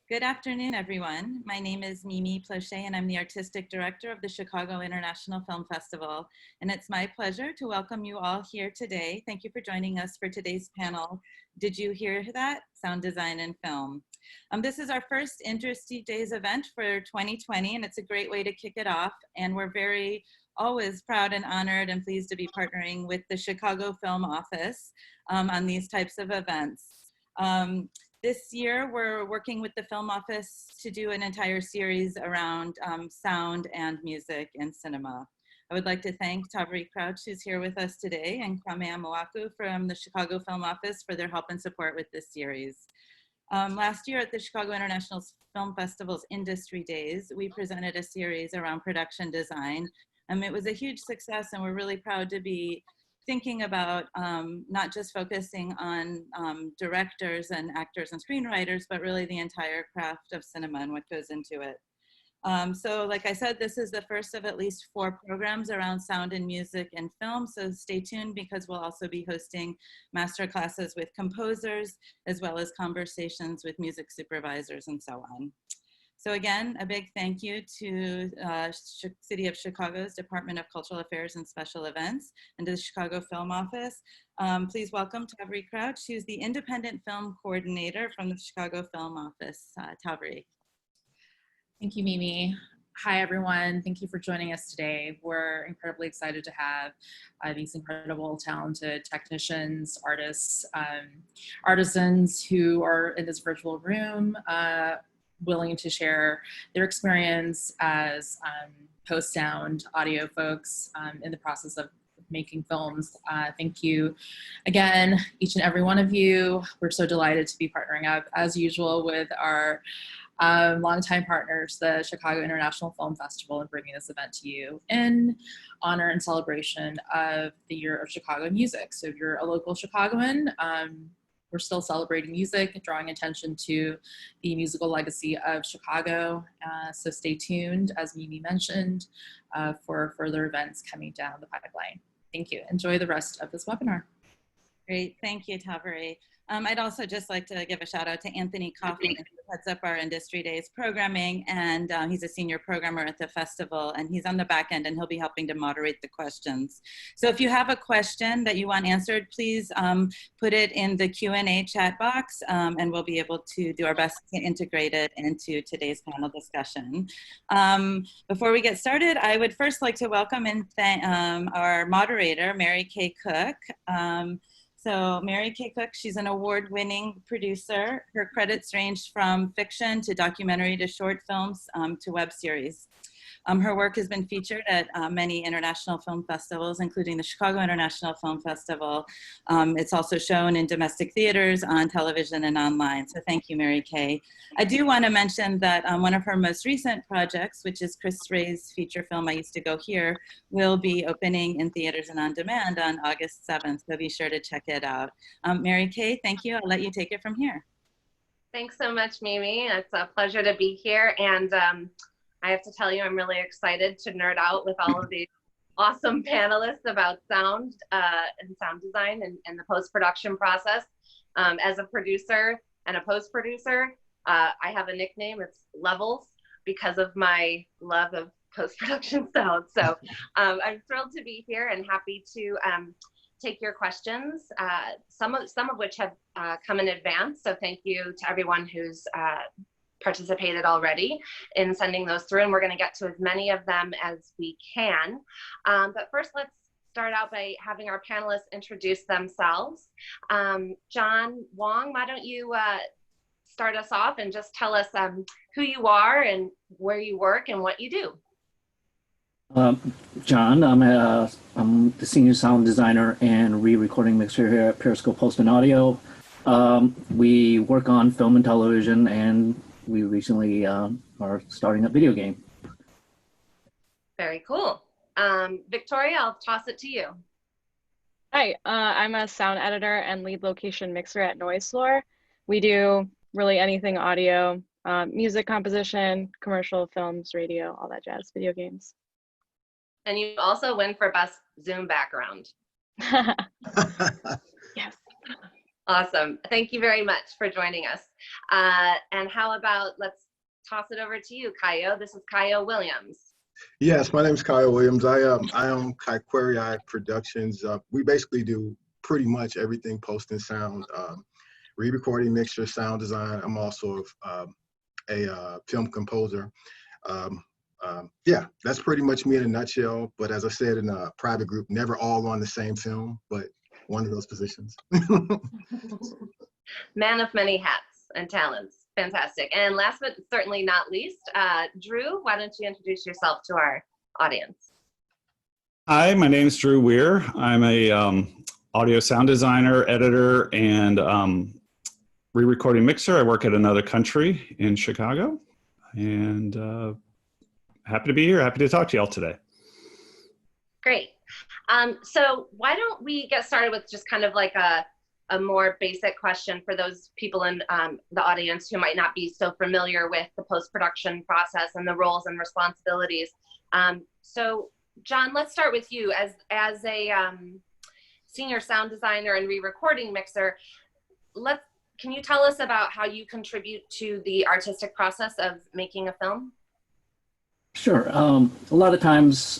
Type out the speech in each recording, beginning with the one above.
Good afternoon, everyone. My name is Mimi Plochet, and I'm the Artistic Director of the Chicago International Film Festival. And it's my pleasure to welcome you all here today. Thank you for joining us for today's panel, Did You Hear That? Sound Design and Film. This is our first Industry Days event for 2020, and it's a great way to kick it off. And we're always proud and honored and pleased to be partnering with the Chicago Film Office on these types of events. This year, we're working with the Film Office to do an entire series around sound and music in cinema. I would like to thank Tavri Crouch, who's here with us today, and Kwame Amoaku from the Chicago Film Office for their help and support with this series. Last year at the Chicago International Film Festival's Industry Days, we presented a series around production design. It was a huge success, and we're really proud to be thinking about not just focusing on directors and actors and screenwriters, but really the entire craft of cinema and what goes into it. So like I said, this is the first of at least 4 programs around sound and music and film. So stay tuned because we'll also be hosting master classes with composers, as well as conversations with music supervisors and so on. So again, a big thank you to City of Chicago's Department of Cultural Affairs and Special Events and to the Chicago Film Office. Please welcome Tavri Crouch, who's the Independent Film Coordinator from the Chicago Film Office. Tavri. Thank you, Mimi. Hi, everyone. Thank you for joining us today. We're incredibly excited to have these incredible, talented technicians, artists, artisans who are in this virtual room, willing to share their experience as post-sound audio folks in the process of making films. Thank you again, each and every one of you. We're so delighted to be partnering up, as usual, with our longtime partners, the Chicago International Film Festival, and bringing this event to you in honor and celebration of the Year of Chicago Music. So if you're a local Chicagoan, we're still celebrating music, drawing attention to the musical legacy of Chicago. So stay tuned, as Mimi mentioned, for further events coming down the pipeline. Thank you. Enjoy the rest of this webinar. Great, thank you, Tavri. I'd also just like to give a shout out to Anthony Coffey, who heads up our Industry Days programming, and he's a senior programmer at the festival, and he's on the back end, and he'll be helping to moderate the questions. So if you have a question that you want answered, please put it in the Q&A chat box, and we'll be able to do our best to integrate it into today's panel discussion. Before we get started, I would first like to welcome and thank our moderator, Mary Kay Cook. So Mary Kay Cook, she's an award-winning producer. Her credits range from fiction to documentary to short films to web series. Her work has been featured at many international film festivals, including the Chicago International Film Festival. It's also shown in domestic theaters, on television, and online. So thank you, Mary Kay. I do want to mention that one of her most recent projects, which is Chris Ray's feature film, I Used to Go Here, will be opening in theaters and on demand on August 7th. So be sure to check it out. Mary Kay, thank you. I'll let you take it from here. Thanks so much, Mimi. It's a pleasure to be here. And I have to tell you, I'm really excited to nerd out with all of these awesome panelists about sound and sound design and the post-production process. As a producer and a post-producer, I have a nickname, it's Levels, because of my love of post-production sound. So I'm thrilled to be here and happy to take your questions, some of which have come in advance. So thank you to everyone who's participated already in sending those through, and we're going to get to as many of them as we can. But first, let's start out by having our panelists introduce themselves. John, Wong, why don't you start us off and just tell us who you are and where you work and what you do. John, I'm the senior sound designer and re-recording mixer here at Periscope Post and Audio. We work on film and television, and we recently are starting a video game. Very cool. Victoria, I'll toss it to you. Hi, I'm a sound editor and lead location mixer at Noise Floor. We do really anything audio, music composition, commercial, films, radio, all that jazz, video games. And you also win for best Zoom background. Yes. Awesome. Thank you very much for joining us. And how about, let's toss it over to you, Kaio. This is Kaio Williams. Yes, my name is Kyle Williams. I own Query Eye Productions. We basically do pretty much everything post and sound, re-recording, mixture, sound design. I'm also a film composer. Yeah, that's pretty much me in a nutshell. But as I said in a private group, never all on the same film, but one of those positions. Man of many hats and talents. Fantastic. And last but certainly not least, Drew, why don't you introduce yourself to our audience? Hi, my name is Drew Weir. I'm a audio sound designer, editor, and re-recording mixer. I work at Another Country in Chicago, and happy to be here. Happy to talk to y'all today. Great. So why don't we get started with just kind of like a more basic question for those people in the audience who might not be so familiar with the post-production process and the roles and responsibilities. So John, let's start with you as a senior sound designer and re-recording mixer. Can you tell us about how you contribute to the artistic process of making a film? Sure. A lot of times,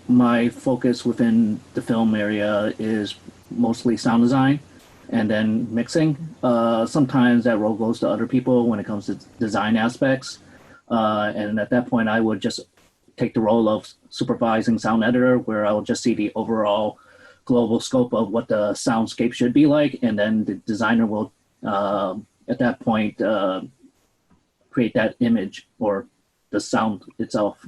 my focus within the film area is mostly sound design and then mixing. Sometimes that role goes to other people when it comes to design aspects. And at that point, I would just take the role of supervising sound editor, where I will just see the overall global scope of what the soundscape should be like. And then the designer will, at that point, create that image or the sound itself.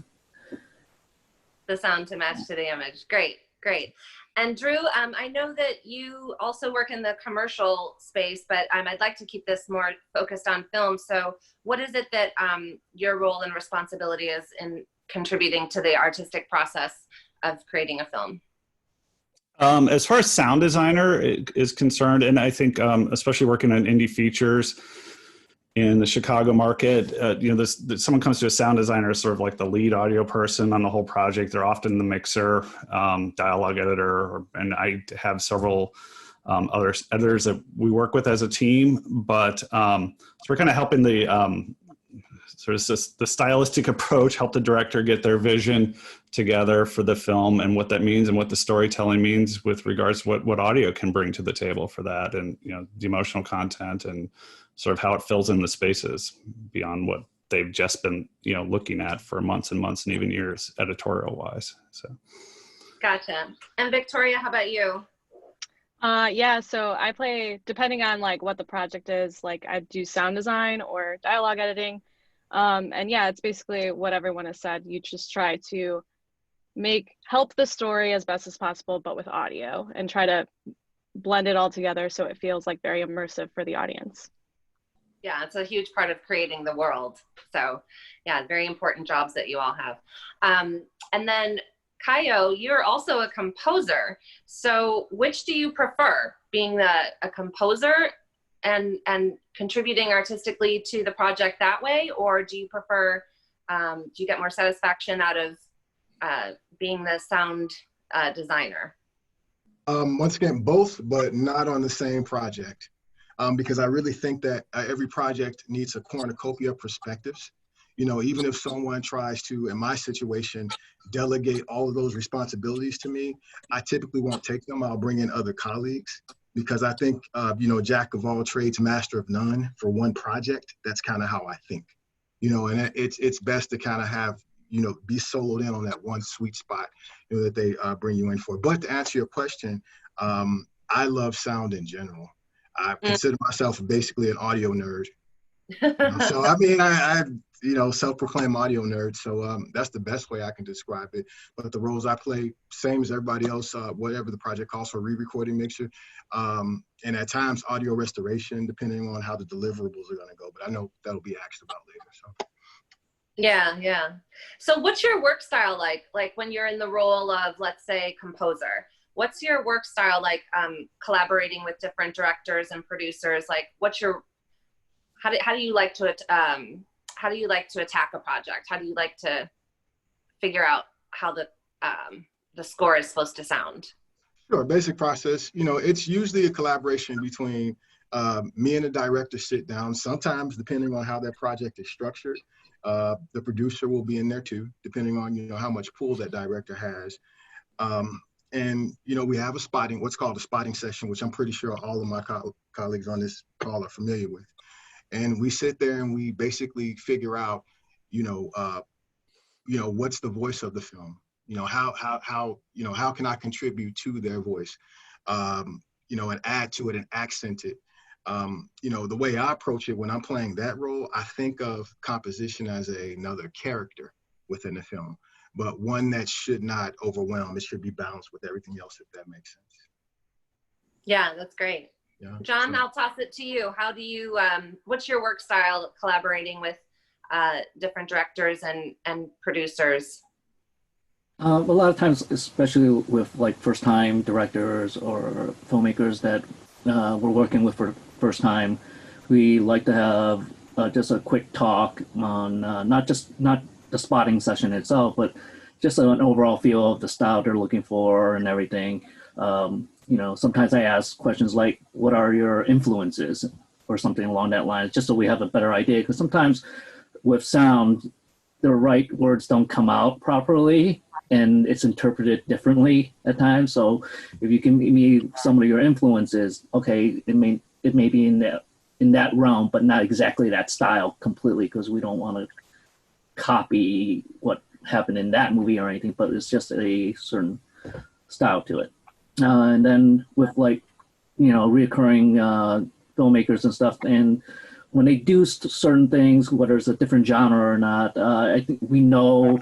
The sound to match to the image. Great, great. And Drew, I know that you also work in the commercial space, but I'd like to keep this more focused on film. So what is it that your role and responsibility is in contributing to the artistic process of creating a film? As far as sound designer is concerned, and I think especially working on indie features in the Chicago market, someone comes to a sound designer as sort of like the lead audio person on the whole project. They're often the mixer, dialogue editor, and I have several other editors that we work with as a team. But so we're kind of helping the sort of the stylistic approach, help the director get their vision together for the film and what that means and what the storytelling means with regards to what audio can bring to the table for that, and the emotional content and sort of how it fills in the spaces beyond what they've just been, looking at for months and months and even years editorial wise. So. Gotcha. And Victoria, how about you? Yeah, so I play, depending on like what the project is, like I do sound design or dialogue editing. And yeah, it's basically what everyone has said. You just try to help the story as best as possible, but with audio, and try to blend it all together so it feels like very immersive for the audience. Yeah, it's a huge part of creating the world. So yeah, very important jobs that you all have. And then Kaio, you're also a composer. So which do you prefer, being a composer and contributing artistically to the project that way? Or do you prefer, do you get more satisfaction out of being the sound designer? Once again, both, but not on the same project. Because I really think that every project needs a cornucopia of perspectives. Even if someone tries to, in my situation, delegate all of those responsibilities to me, I typically won't take them. I'll bring in other colleagues, because I think, jack of all trades, master of none for one project. That's kind of how I think, and it's best to kind of have, be soloed in on that one sweet spot, that they bring you in for. But to answer your question, I love sound in general. I consider myself basically an audio nerd. So I mean, I self-proclaimed audio nerd. So that's the best way I can describe it. But the roles I play, same as everybody else, whatever the project calls for, re-recording, mixture, and at times audio restoration, depending on how the deliverables are going to go. But I know that'll be asked about later. So. Yeah. So what's your work style like? Like when you're in the role of, let's say, composer? What's your work style like, collaborating with different directors and producers? Like, how do you like to attack a project? How do you like to figure out how the score is supposed to sound? Sure, basic process. You know, it's usually a collaboration between me and the director sit down. Sometimes, depending on how that project is structured, the producer will be in there too, depending on, you know, how much pull that director has. And, you know, we have what's called a spotting session, which I'm pretty sure all of my colleagues on this call are familiar with. And we sit there and we basically figure out, you know, what's the voice of the film? You know, how can I contribute to their voice? You know, and add to it and accent it. You know, the way I approach it when I'm playing that role, I think of composition as another character within the film, but one that should not overwhelm. It should be balanced with everything else, if that makes sense. Yeah, that's great. Yeah. John, I'll toss it to you. How do you, what's your work style collaborating with different directors and producers? A lot of times, especially with like first-time directors or filmmakers that we're working with for the first time, we like to have just a quick talk on not the spotting session itself, but just an overall feel of the style they're looking for and everything. You know, sometimes I ask questions like, what are your influences or something along that line, just so we have a better idea. Because sometimes with sound, the right words don't come out properly and it's interpreted differently at times. So if you can give me some of your influences, okay, it may be in that realm, but not exactly that style completely, because we don't want to copy what happened in that movie or anything, but it's just a certain style to it. And then with, like, you know, reoccurring filmmakers and stuff, and when they do certain things, whether it's a different genre or not, I think we know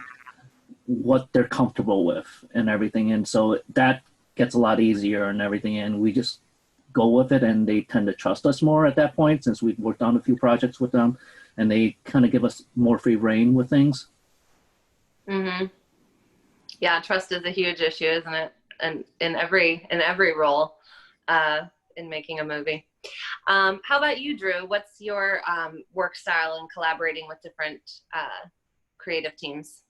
what they're comfortable with and everything, and so that gets a lot easier and everything, and we just go with it, and they tend to trust us more at that point, since we've worked on a few projects with them, and they kind of give us more free reign with things. Mm-hmm. Yeah, trust is a huge issue, isn't it? And in every role in making a movie. How about you, Drew? What's your work style in collaborating with different creative teams?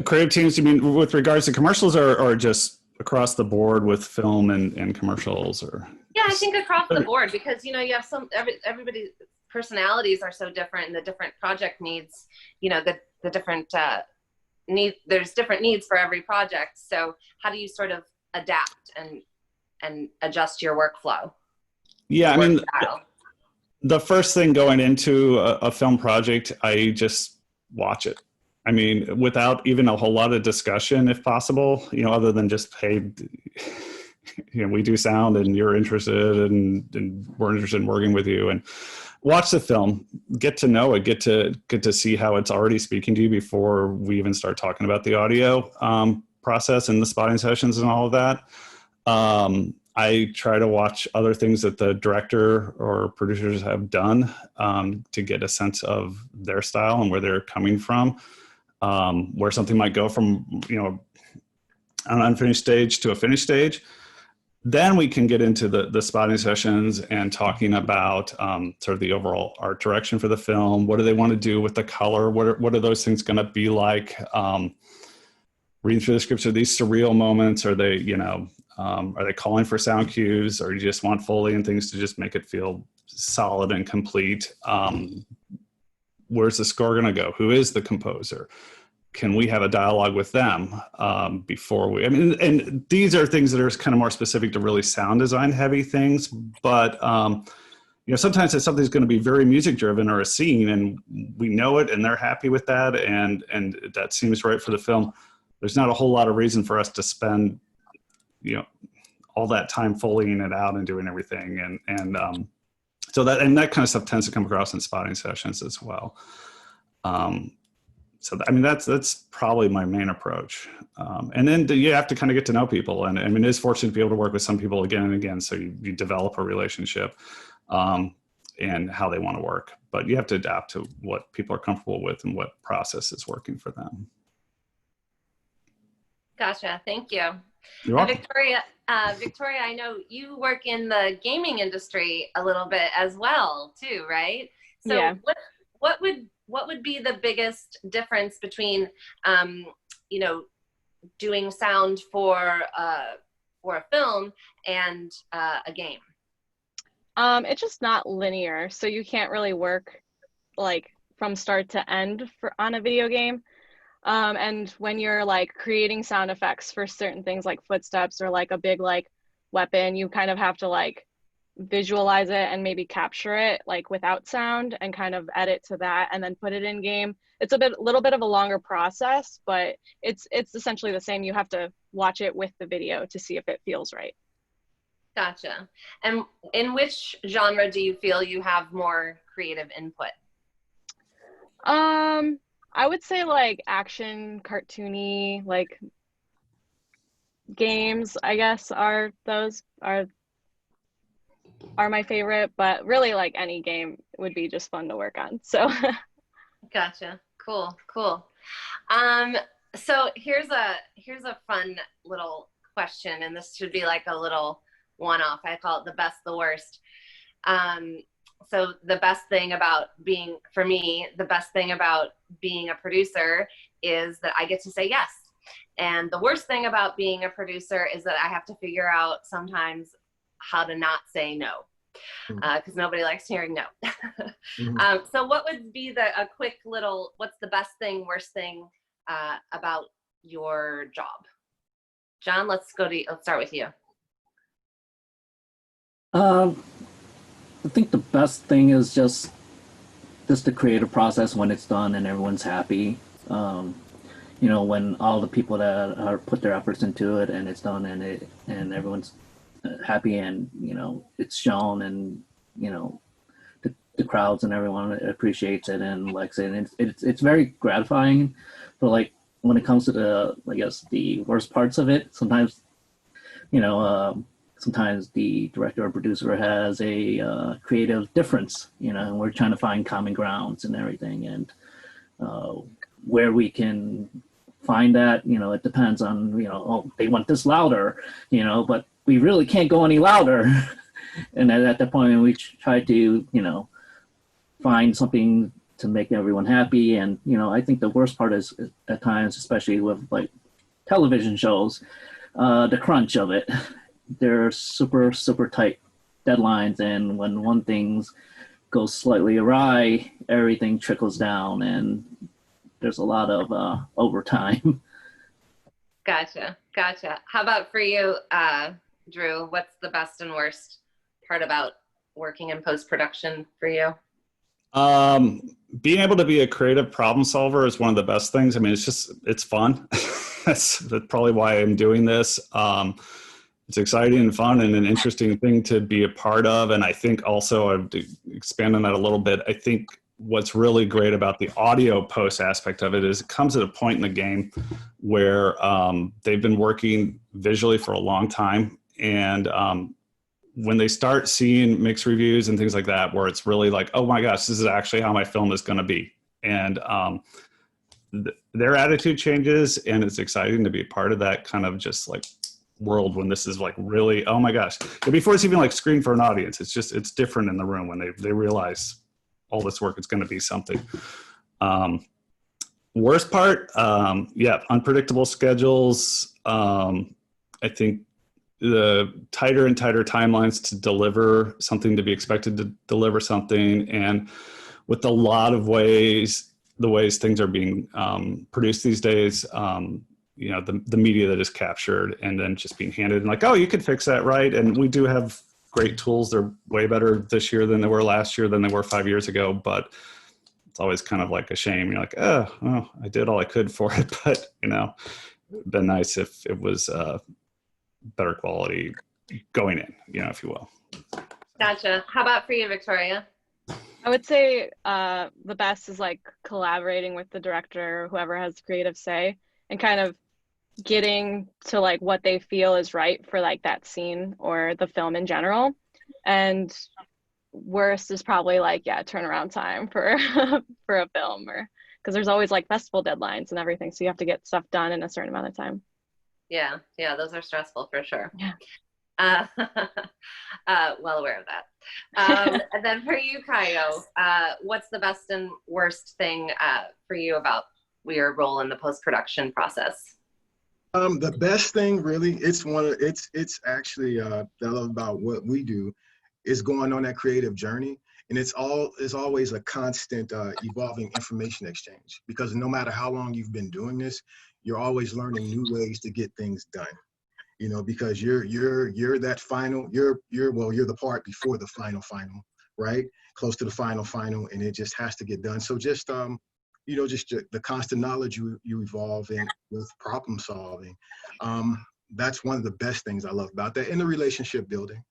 Creative teams, you mean with regards to commercials, or just across the board with film and commercials? Or Yeah, I think across the board, because, you know, you have everybody's personalities are so different, and the different project needs, you know, the different there's different needs for every project. So how do you sort of adapt and adjust your workflow? Yeah, I mean, the first thing going into a film project, I just watch it. I mean, without even a whole lot of discussion, if possible, you know, other than just, hey, you know, we do sound and you're interested and we're interested in working with you, and watch the film, get to know it, get to see how it's already speaking to you before we even start talking about the audio process and the spotting sessions and all of that. I try to watch other things that the director or producers have done to get a sense of their style and where they're coming from, where something might go from, you know, an unfinished stage to a finished stage. Then we can get into the spotting sessions and talking about sort of the overall art direction for the film. What do they want to do with the color? What are those things going to be like? Reading through the scripts, are these surreal moments? Are they, you know, are they calling for sound cues, or you just want Foley and things to just make it feel solid and complete? Where's the score going to go? Who is the composer? Can we have a dialogue with them before we, I mean, and these are things that are kind of more specific to really sound design heavy things, but you know, sometimes if something's going to be very music driven or a scene and we know it and they're happy with that and that seems right for the film, there's not a whole lot of reason for us to spend, you know, all that time Foleying it out and doing everything. So that kind of stuff tends to come across in spotting sessions as well. So, I mean, that's probably my main approach. And then you have to kind of get to know people. And I mean, it is fortunate to be able to work with some people again and again. So you develop a relationship and how they want to work. But you have to adapt to what people are comfortable with and what process is working for them. Gotcha. Thank you. You're welcome. Victoria, I know you work in the gaming industry a little bit as well, too, right? So yeah. What would be the biggest difference between, you know, doing sound for a film and a game? It's just not linear, so you can't really work like from start to end on a video game. And when you're like creating sound effects for certain things like footsteps or like a big like weapon, you kind of have to like visualize it and maybe capture it like without sound and kind of edit to that and then put it in game. It's a little bit of a longer process, but it's essentially the same. You have to watch it with the video to see if it feels right. Gotcha. And in which genre do you feel you have more creative input? I would say like action, cartoony, like games, I guess are my favorite, but really like any game would be just fun to work on. So Gotcha. Cool. So here's a fun little question, and this should be like a little one-off. I call it the best, the worst. So the best thing about being a producer is that I get to say yes. And the worst thing about being a producer is that I have to figure out sometimes how to not say no, because nobody likes hearing no. So what would be a quick little, what's the best thing, worst thing about your job? John, let's start with you. I think the best thing is just the creative process when it's done and everyone's happy. When all the people that are put their efforts into it and it's done and everyone's happy and it's shown and the crowds and everyone appreciates it and likes it, and it's very gratifying. But like when it comes to the worst parts of it, sometimes sometimes the director or producer has a creative difference, and we're trying to find common grounds and everything, and where we can find that, it depends on, they want this louder, but we really can't go any louder. And at that point, we try to, find something to make everyone happy. And, I think the worst part is at times, especially with like television shows, the crunch of it. They're super, super tight deadlines. And when one thing goes slightly awry, everything trickles down and there's a lot of overtime. Gotcha. How about for you, Drew? What's the best and worst part about working in post-production for you? Being able to be a creative problem solver is one of the best things. I mean, it's fun. That's probably why I'm doing this. It's exciting and fun and an interesting thing to be a part of. And I think also, I've expand on that a little bit. I think what's really great about the audio post aspect of it is it comes at a point in the game where they've been working visually for a long time. And when they start seeing mixed reviews and things like that, where it's really like, oh my gosh, this is actually how my film is going to be. And their attitude changes, and it's exciting to be a part of that kind of just like world when this is like really, oh my gosh. And before it's even like screened for an audience, it's different in the room when they realize all this work is going to be something. Worst part, unpredictable schedules. I think the tighter and tighter timelines to deliver something, to be expected to deliver something. And with a lot of the ways things are being produced these days, the media that is captured and then just being handed and like, oh, you could fix that, right? And we do have great tools. They're way better this year than they were last year, than they were 5 years ago. But it's always kind of like a shame. You're like, oh, I did all I could for it. But, it'd been nice if it was better quality going in, if you will. Gotcha. How about for you, Victoria? I would say the best is like collaborating with the director or whoever has creative say and kind of getting to like what they feel is right for like that scene or the film in general. And worst is probably like, turnaround time for for a film, or because there's always like festival deadlines and everything. So you have to get stuff done in a certain amount of time. Yeah, those are stressful for sure. Yeah. Well aware of that. And then for you, Kaio, what's the best and worst thing for you about your role in the post-production process? The best thing really, it's actually that I love about what we do is going on that creative journey. And it's always a constant evolving information exchange, because no matter how long you've been doing this, you're always learning new ways to get things done. You know, because you're that final, you're the part before the final, right? Close to the final, and it just has to get done. So just you know, just the constant knowledge you evolve in with problem solving. That's one of the best things I love about that, and the relationship building.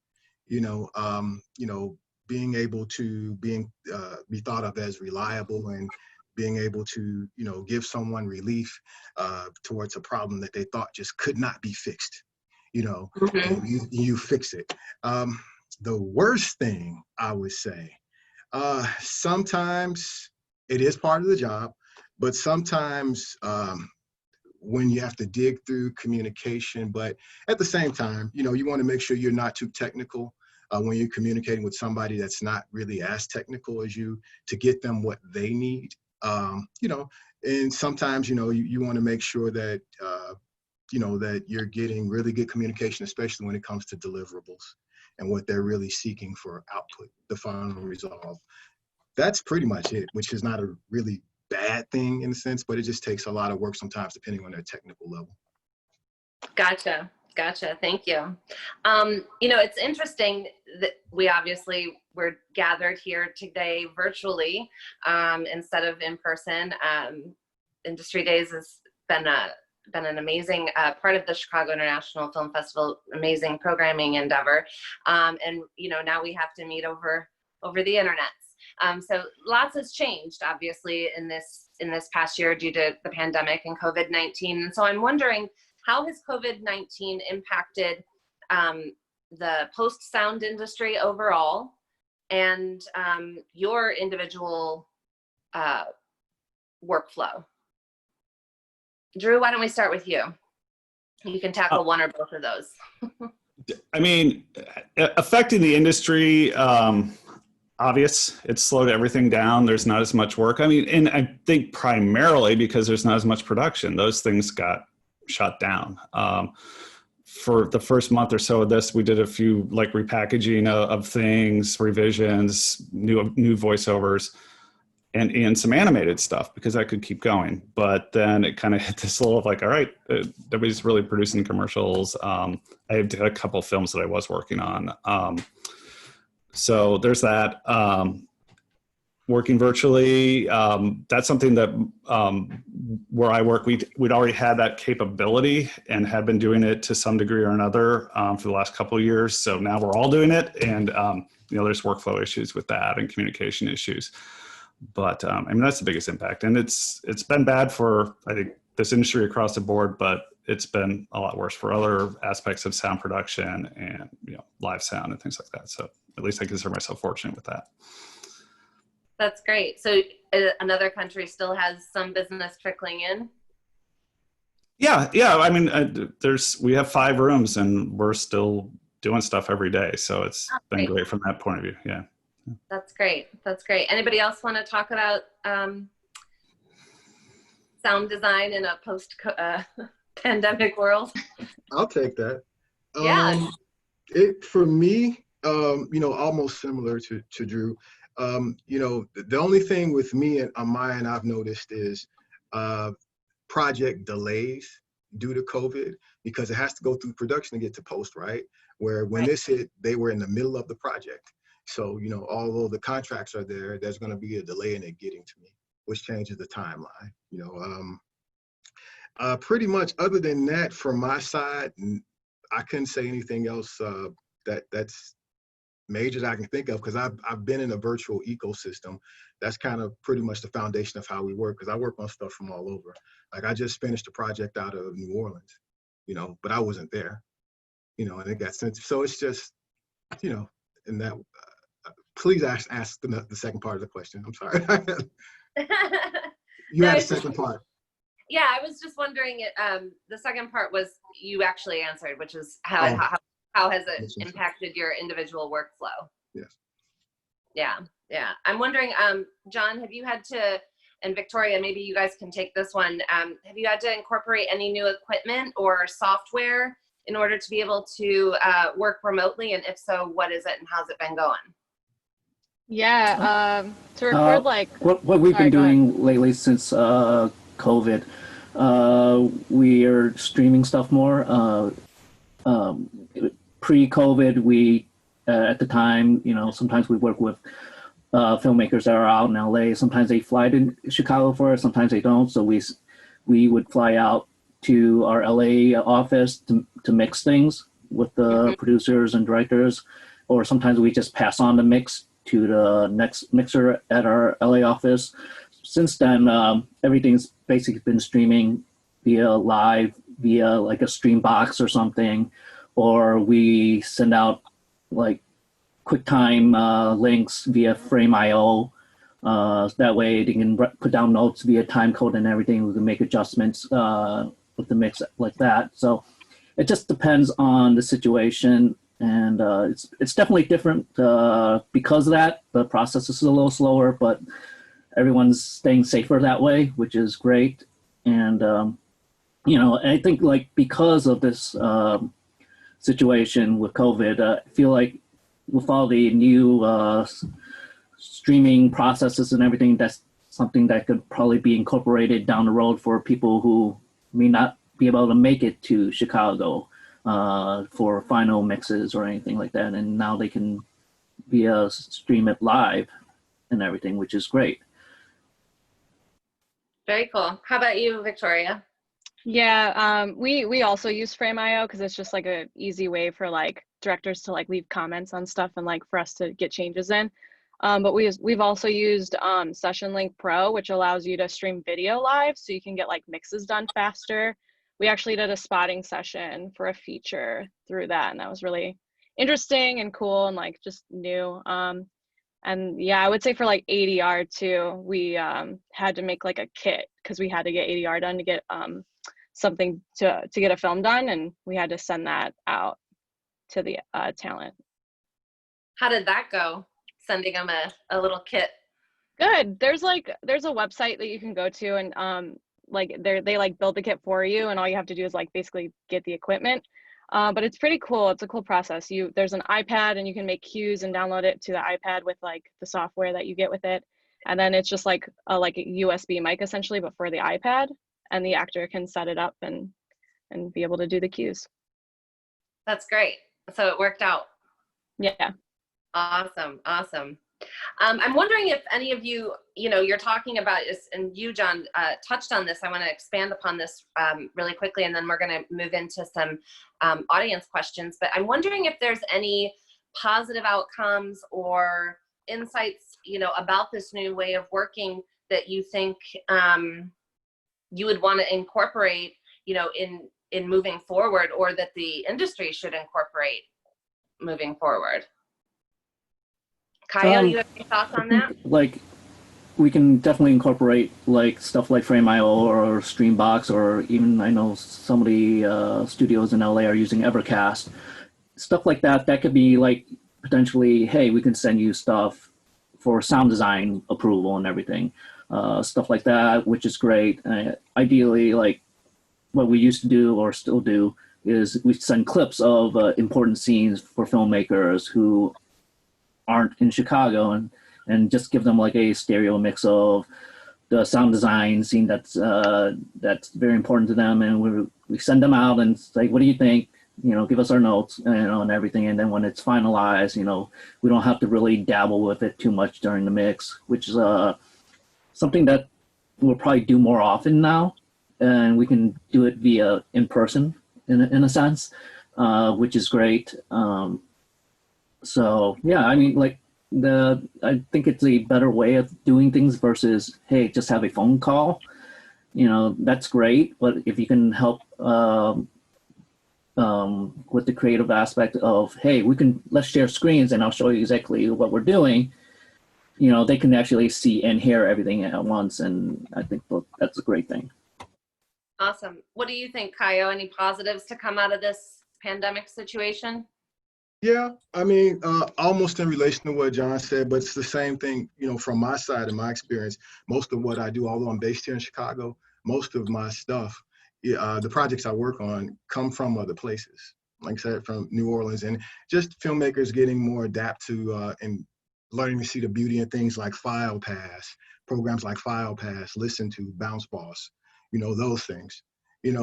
You know, being able to be thought of as reliable, and being able to, you know, give someone relief towards a problem that they thought just could not be fixed. You know, and you fix it. The worst thing I would say, sometimes it is part of the job, but sometimes when you have to dig through communication, but at the same time, you know, you want to make sure you're not too technical when you're communicating with somebody that's not really as technical as you, to get them what they need. You know, and sometimes, you know, you want to make sure that, you know, that you're getting really good communication, especially when it comes to deliverables and what they're really seeking for output, the final result. That's pretty much it, which is not a really bad thing in a sense, but it just takes a lot of work sometimes depending on their technical level. Gotcha. Thank you. You know, it's interesting that we're gathered here today virtually instead of in person. Industry Days has been an amazing part of the Chicago International Film Festival, amazing programming endeavor. And you know, now we have to meet over the internet. So lots has changed, obviously, in this past year due to the pandemic and COVID-19. And so I'm wondering, how has COVID-19 impacted the post-sound industry overall, and your individual workflow? Drew, why don't we start with you? You can tackle one or both of those. I mean, affecting the industry, obvious. It's slowed everything down. There's not as much work. I mean, and I think primarily because there's not as much production. Those things got shut down. For the first month or so of this, we did a few like repackaging of things, revisions, new voiceovers, and some animated stuff, because I could keep going. But then it kind of hit this little of like, all right, nobody's really producing commercials. I had a couple of films that I was working on. So there's that. Working virtually, that's something that where I work, we'd already had that capability and had been doing it to some degree or another for the last couple of years. So now we're all doing it, and you know, there's workflow issues with that and communication issues. But I mean, that's the biggest impact, and it's been bad for, I think, this industry across the board, but it's been a lot worse for other aspects of sound production and, you know, live sound and things like that. So at least I consider myself fortunate with that. That's great. So another country still has some business trickling in? Yeah. I mean, we have 5 rooms and we're still doing stuff every day. So it's been great from that point of view. Yeah. That's great. Anybody else want to talk about sound design in a post-pandemic world? I'll take that. Yeah. For me, you know, almost similar to Drew. You know, the only thing with me and on my end I've noticed is project delays due to COVID, because it has to go through production to get to post, right? Where when this hit, they were in the middle of the project. So, you know, although the contracts are there, there's going to be a delay in it getting to me, which changes the timeline. You know, pretty much other than that, from my side, I couldn't say anything else that's major that I can think of, because I've been in a virtual ecosystem. That's kind of pretty much the foundation of how we work, because I work on stuff from all over. Like I just finished a project out of New Orleans, you know, but I wasn't there, you know, and it got sent. So it's just, you know, and that, please ask the second part of the question. I'm sorry. You had a second part. Yeah, I was just wondering, the second part was you actually answered, which is how has it impacted your individual workflow? Yes. Yeah. I'm wondering, John, have you had to and Victoria, maybe you guys can take this one. Have you had to incorporate any new equipment or software in order to be able to work remotely? And if so, what is it and how's it been going? Yeah, to record like what we've sorry, been go ahead. doing lately since COVID, we are streaming stuff more. Pre-COVID, we at the time, you know, sometimes we work with filmmakers that are out in LA. Sometimes they fly to Chicago for us, sometimes they don't. So we would fly out to our LA office to mix things with the producers and directors, or sometimes we just pass on the mix to the next mixer at our LA office. Since then, everything's basically been streaming via live, via like a stream box or something, or we send out like QuickTime links via Frame.io. That way they can put down notes via time code and everything. We can make adjustments with the mix like that. So it just depends on the situation. And it's definitely different because of that. The process is a little slower, but everyone's staying safer that way, which is great. And, you know, I think like because of this situation with COVID, I feel like with all the new streaming processes and everything, that's something that could probably be incorporated down the road for people who may not be able to make it to Chicago for final mixes or anything like that. And now they can stream it live and everything, which is great. Very cool. How about you, Victoria? Yeah, we also use Frame.io because it's just like a easy way for like directors to like leave comments on stuff and like for us to get changes in. But we've also used Session Link Pro, which allows you to stream video live, so you can get like mixes done faster. We actually did a spotting session for a feature through that, and that was really interesting and cool and like just new. And yeah, I would say for like ADR too, we had to make like a kit because we had to get ADR done to get something to get a film done, and we had to send that out to the talent. How did that go? Sending them a little kit. Good. There's a website that you can go to, and like they like build the kit for you, and all you have to do is like basically get the equipment. But it's pretty cool. It's a cool process. There's an iPad, and you can make cues and download it to the iPad with like the software that you get with it, and then it's just like a USB mic essentially, but for the iPad, and the actor can set it up and be able to do the cues. That's great. So it worked out. Yeah. Awesome. Awesome. I'm wondering if any of you, you know, you're talking about this, and you, John, touched on this. I want to expand upon this really quickly, and then we're going to move into some audience questions. But I'm wondering if there's any positive outcomes or insights, you know, about this new way of working that you think you would want to incorporate, you know, in moving forward, or that the industry should incorporate moving forward. Kyle, you have any thoughts on that? Like, we can definitely incorporate like stuff like Frame.io or Streambox, or even I know some of the studios in LA are using Evercast. Stuff like that, that could be like potentially, hey, we can send you stuff for sound design approval and everything. Stuff like that, which is great. Ideally, like what we used to do or still do is we send clips of important scenes for filmmakers who aren't in Chicago, and just give them like a stereo mix of the sound design scene that's very important to them, and we send them out and say, what do you think? You know, give us our notes, you know, and everything. And then when it's finalized, you know, we don't have to really dabble with it too much during the mix, which is something that we'll probably do more often now, and we can do it via in person in a sense, which is great. So yeah, I mean, like I think it's a better way of doing things versus, hey, just have a phone call. You know, that's great, but if you can help with the creative aspect of, hey, let's share screens and I'll show you exactly what we're doing. You know, they can actually see and hear everything at once, and I think that's a great thing. Awesome. What do you think, Kaio? Any positives to come out of this pandemic situation? Yeah, I mean, almost in relation to what John said, but it's the same thing, from my side and my experience. Most of what I do, although I'm based here in Chicago, most of my stuff, the projects I work on come from other places. Like I said, from New Orleans, and just filmmakers getting more adapt to and learning to see the beauty in things like File Pass, programs like File Pass, Listen to, Bounce Boss, those things.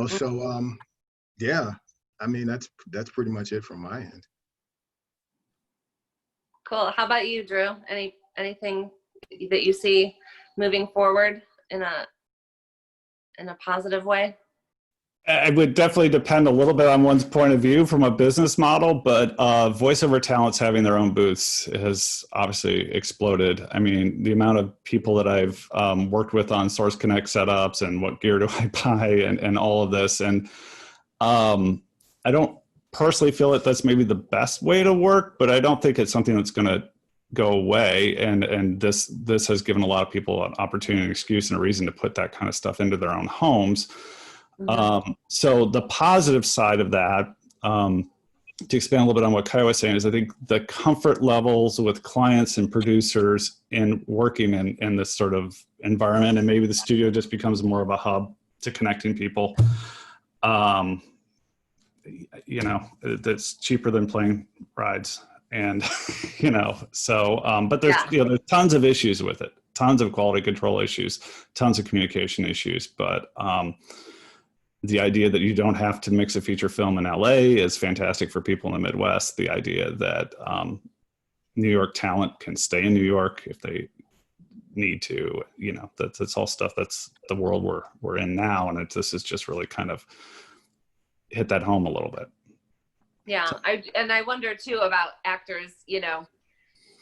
So yeah, I mean, that's pretty much it from my end. Cool. How about you, Drew? Anything that you see moving forward in a positive way? It would definitely depend a little bit on one's point of view from a business model, but voiceover talents having their own booths has obviously exploded. I mean, the amount of people that I've worked with on Source Connect setups and what gear do I buy and all of this. And I don't personally feel that that's maybe the best way to work, but I don't think it's something that's going to go away. And this has given a lot of people an opportunity, an excuse, and a reason to put that kind of stuff into their own homes. Mm-hmm. So the positive side of that, to expand a little bit on what Kai was saying, is I think the comfort levels with clients and producers in working in this sort of environment, and maybe the studio just becomes more of a hub to connecting people. That's cheaper than plane rides. And, but there's, there's tons of issues with it, tons of quality control issues, tons of communication issues. But the idea that you don't have to mix a feature film in LA is fantastic for people in the Midwest. The idea that New York talent can stay in New York if they need to, that's all stuff that's the world we're in now. And this is just really kind of hit that home a little bit. Yeah, I wonder too about actors,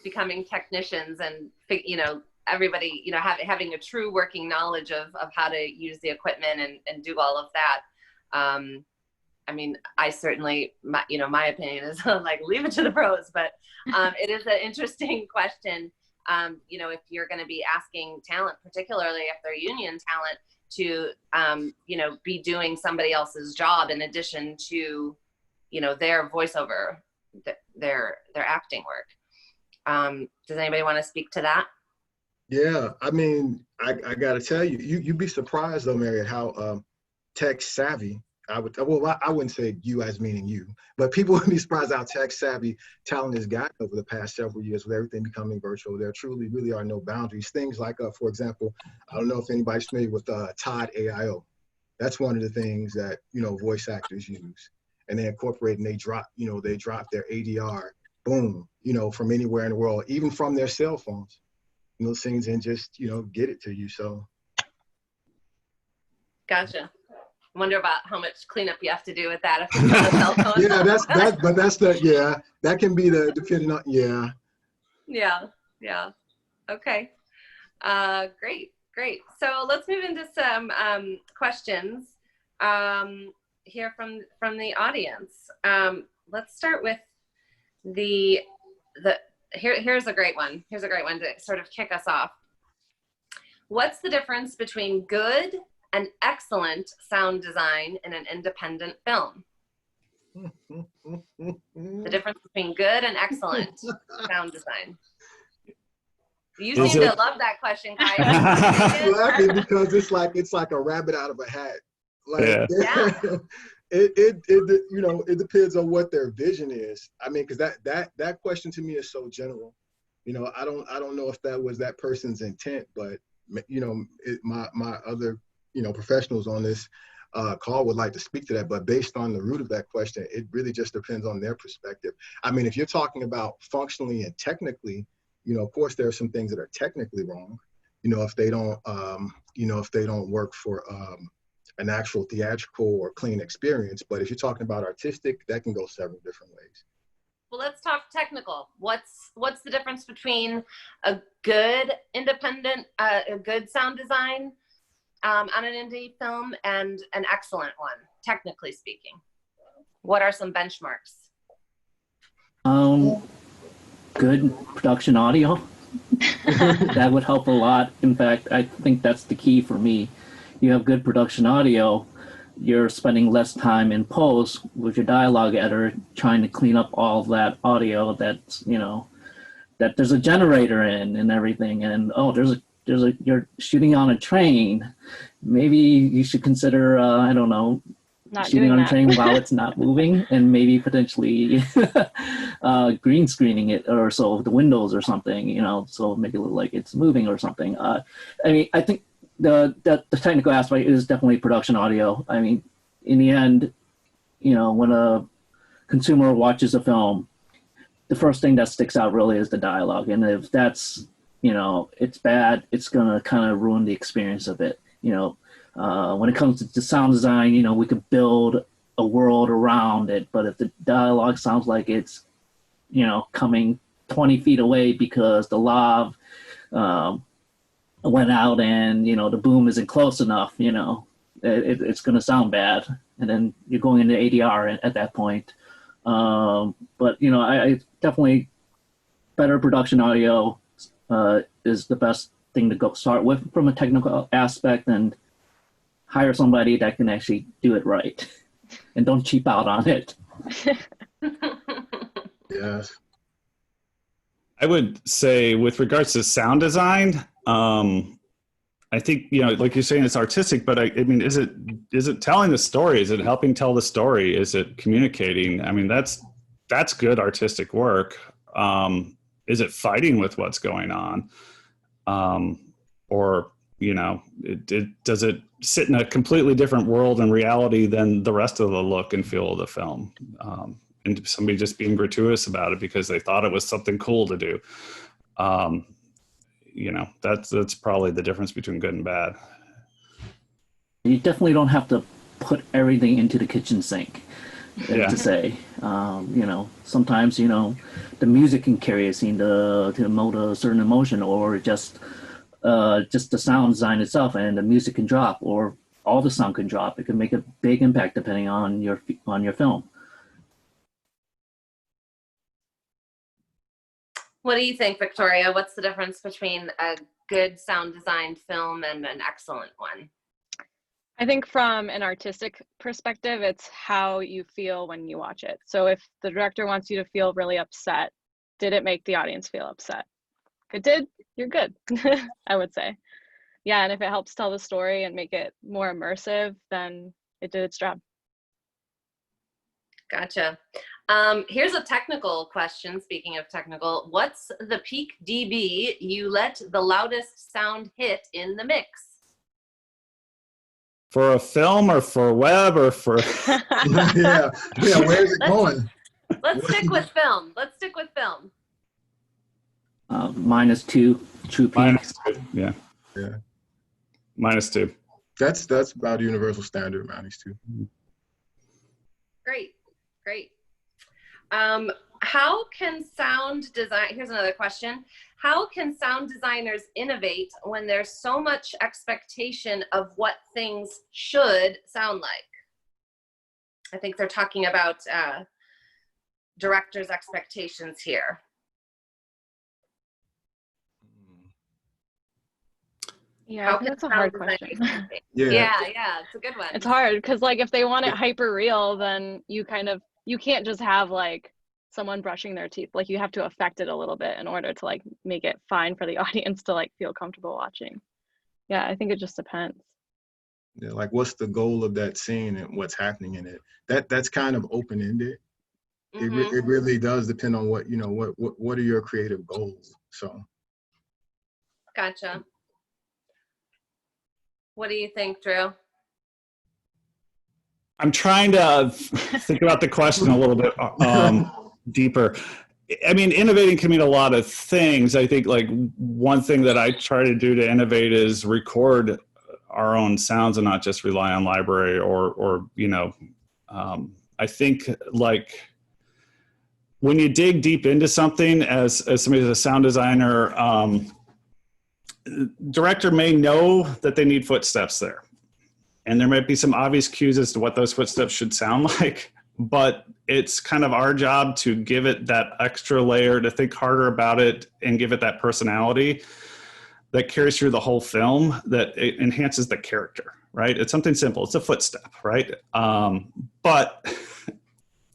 becoming technicians and everybody, having a true working knowledge of how to use the equipment and do all of that. I mean, I certainly, my opinion is like, leave it to the pros, but it is an interesting question. If you're going to be asking talent, particularly if they're union talent, to, be doing somebody else's job in addition to, their voiceover, their acting work. Does anybody want to speak to that? Yeah, I mean, I got to tell you, you'd be surprised though, Mary, at how tech savvy, I wouldn't say you as meaning you, but people would be surprised how tech savvy talent has gotten over the past several years with everything becoming virtual. There truly really are no boundaries. Things like, for example, I don't know if anybody's familiar with Todd AIO. That's one of the things that, voice actors use. And they incorporate and they drop their ADR, boom, from anywhere in the world, even from their cell phones. Things and just, get it to you. So. Gotcha. I wonder about how much cleanup you have to do with that if it's on a cell phone. Yeah, that can be depending on, yeah. Yeah. Okay. Great. So let's move into some questions here from the audience. Let's start with here's a great one. Here's a great one to sort of kick us off. What's the difference between good and excellent sound design in an independent film? The difference between good and excellent sound design. You seem to love that question, Kai. Laughing because it's like a rabbit out of a hat. Like, yeah. It depends on what their vision is. I mean, because that question to me is so general. I don't know if that was that person's intent, but my other professionals on this call would like to speak to that. But based on the root of that question, it really just depends on their perspective. I mean, if you're talking about functionally and technically, of course there are some things that are technically wrong. If they don't work for an actual theatrical or clean experience. But if you're talking about artistic, that can go several different ways. Well, let's talk technical. What's the difference between a good independent, a good sound design on an indie film and an excellent one, technically speaking? What are some benchmarks? Good production audio. That would help a lot. In fact, I think that's the key for me. You have good production audio, you're spending less time in post with your dialogue editor trying to clean up all that audio that's, that there's a generator in and everything. And, oh, you're shooting on a train. Maybe you should consider, I don't know, Not shooting doing on a that. train while it's not moving, and maybe potentially green screening it or so, the windows or something, so make it look like it's moving or something. I think the technical aspect is definitely production audio. I mean, in the end, when a consumer watches a film, the first thing that sticks out really is the dialogue. And if that's, it's bad, it's going to kind of ruin the experience of it. When it comes to sound design, we could build a world around it, but if the dialogue sounds like it's, coming 20 feet away because the lav went out and, the boom isn't close enough, it's going to sound bad. And then you're going into ADR at that point. But, I definitely better production audio is the best thing to go start with from a technical aspect, and hire somebody that can actually do it right and don't cheap out on it. Yes. I would say with regards to sound design, I think, like you're saying, it's artistic, but I mean, is it telling the story? Is it helping tell the story? Is it communicating? I mean, that's good artistic work. Is it fighting with what's going on? Or, does it sit in a completely different world and reality than the rest of the look and feel of the film? And somebody just being gratuitous about it because they thought it was something cool to do. That's probably the difference between good and bad. You definitely don't have to put everything into the kitchen sink to say, sometimes, the music can carry a scene to emote a certain emotion, or just the sound design itself, and the music can drop, or all the sound can drop. It can make a big impact depending on your film. What do you think, Victoria? What's the difference between a good sound designed film and an excellent one? I think from an artistic perspective, it's how you feel when you watch it. So if the director wants you to feel really upset, did it make the audience feel upset? If it did, you're good, I would say. Yeah, and if it helps tell the story and make it more immersive, then it did its job. Gotcha. Here's a technical question. Speaking of technical, what's the peak dB you let the loudest sound hit in the mix? For a film or for web or for... yeah, where's it going? Let's stick with film. Let's stick with film. -2, true peak. -2, yeah. Yeah. -2. That's about a universal standard, -2. Great. How can sound design, here's another question. How can sound designers innovate when there's so much expectation of what things should sound like? I think they're talking about directors' expectations here. Yeah, I think that's a hard question. Yeah, it's a good one. It's hard because if they want it hyper real, then you can't just have someone brushing their teeth. You have to affect it a little bit in order to make it fine for the audience to feel comfortable watching. Yeah, I think it just depends. Yeah, what's the goal of that scene and what's happening in it? That's kind of open-ended. Mm-hmm. It really does depend on what are your creative goals. So. Gotcha. What do you think, Drew? I'm trying to think about the question a little bit deeper. I mean, innovating can mean a lot of things. I think one thing that I try to do to innovate is record our own sounds and not just rely on library or I think when you dig deep into something as somebody who's a sound designer, director may know that they need footsteps there. And there might be some obvious cues as to what those footsteps should sound like, but it's kind of our job to give it that extra layer, to think harder about it and give it that personality that carries through the whole film, that it enhances the character. right? It's something simple. It's a footstep, right? But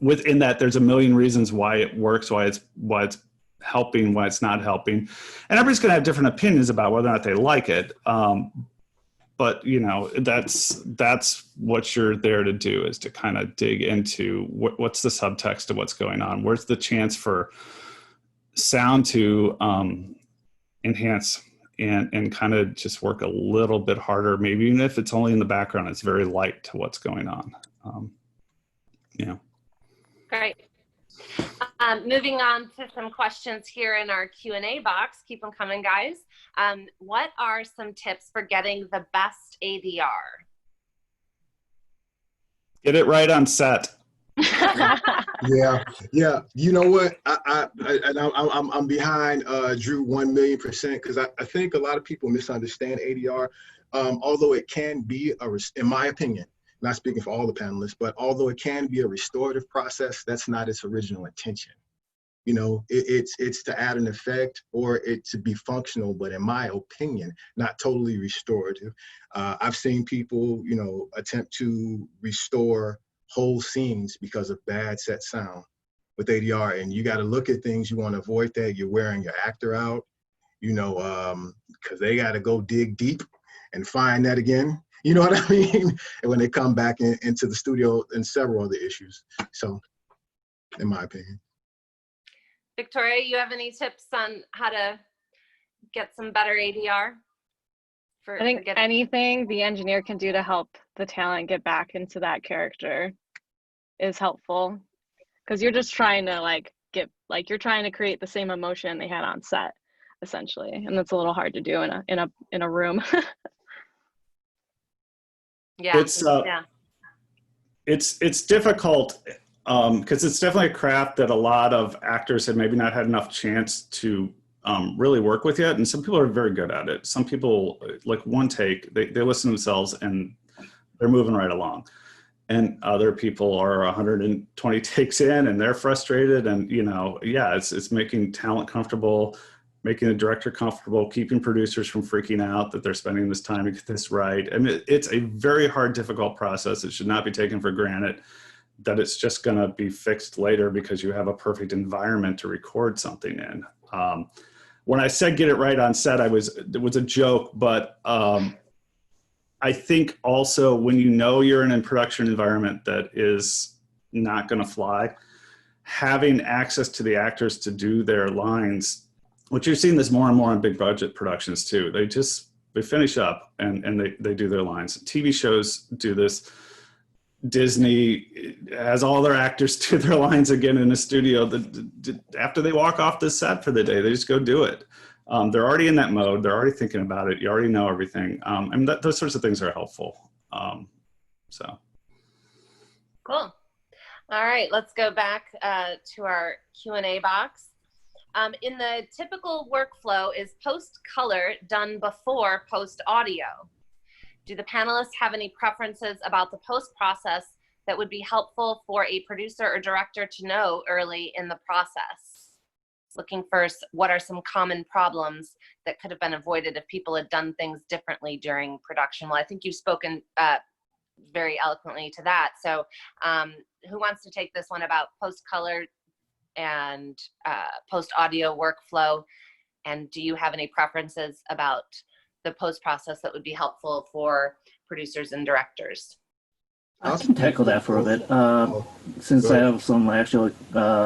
within that, there's a million reasons why it works, why it's helping, why it's not helping. And everybody's going to have different opinions about whether or not they like it. But you know, that's what you're there to do, is to kind of dig into what's the subtext of what's going on. Where's the chance for sound to enhance and kind of just work a little bit harder, maybe even if it's only in the background, it's very light to what's going on. Yeah. Great. Moving on to some questions here in our Q&A box. Keep them coming, guys. What are some tips for getting the best ADR? Get it right on set. Yeah. You know what? I'm behind Drew 1,000,000%, because I think a lot of people misunderstand ADR. Although it can be in my opinion, not speaking for all the panelists, but although it can be a restorative process, that's not its original intention. You know, it's to add an effect or it to be functional, but in my opinion, not totally restorative. I've seen people, you know, attempt to restore whole scenes because of bad set sound with ADR, and you got to look at things. You want to avoid that. You're wearing your actor out, you know, because they got to go dig deep and find that again. You know what I mean? And when they come back into the studio, and several other issues. So, in my opinion. Victoria, you have any tips on how to get some better ADR? I think anything the engineer can do to help the talent get back into that character is helpful, because you're just trying to you're trying to create the same emotion they had on set, essentially, and that's a little hard to do in a room. Yeah. It's difficult because it's definitely a craft that a lot of actors have maybe not had enough chance to really work with yet. And some people are very good at it. Some people, like one take, they listen to themselves and they're moving right along. And other people are 120 takes in and they're frustrated. And, you know, yeah, it's making talent comfortable, making the director comfortable, keeping producers from freaking out that they're spending this time to get this right. I mean, it's a very hard, difficult process. It should not be taken for granted that it's just going to be fixed later because you have a perfect environment to record something in. When I said get it right on set, it was a joke, but I think also when you know you're in a production environment that is not going to fly, having access to the actors to do their lines, which you're seeing this more and more in big budget productions too. They finish up and they do their lines. TV shows do this. Disney has all their actors do their lines again in a studio after they walk off the set for the day. They just go do it. They're already in that mode. They're already thinking about it. You already know everything. And those sorts of things are helpful. So. Cool. All right, let's go back to our Q&A box. In the typical workflow, is post-color done before post-audio? Do the panelists have any preferences about the post-process that would be helpful for a producer or director to know early in the process? Looking for what are some common problems that could have been avoided if people had done things differently during production? Well, I think you've spoken very eloquently to that. So who wants to take this one about post-color and post-audio workflow? And do you have any preferences about the post-process that would be helpful for producers and directors? I can tackle that for a bit, since I have some actual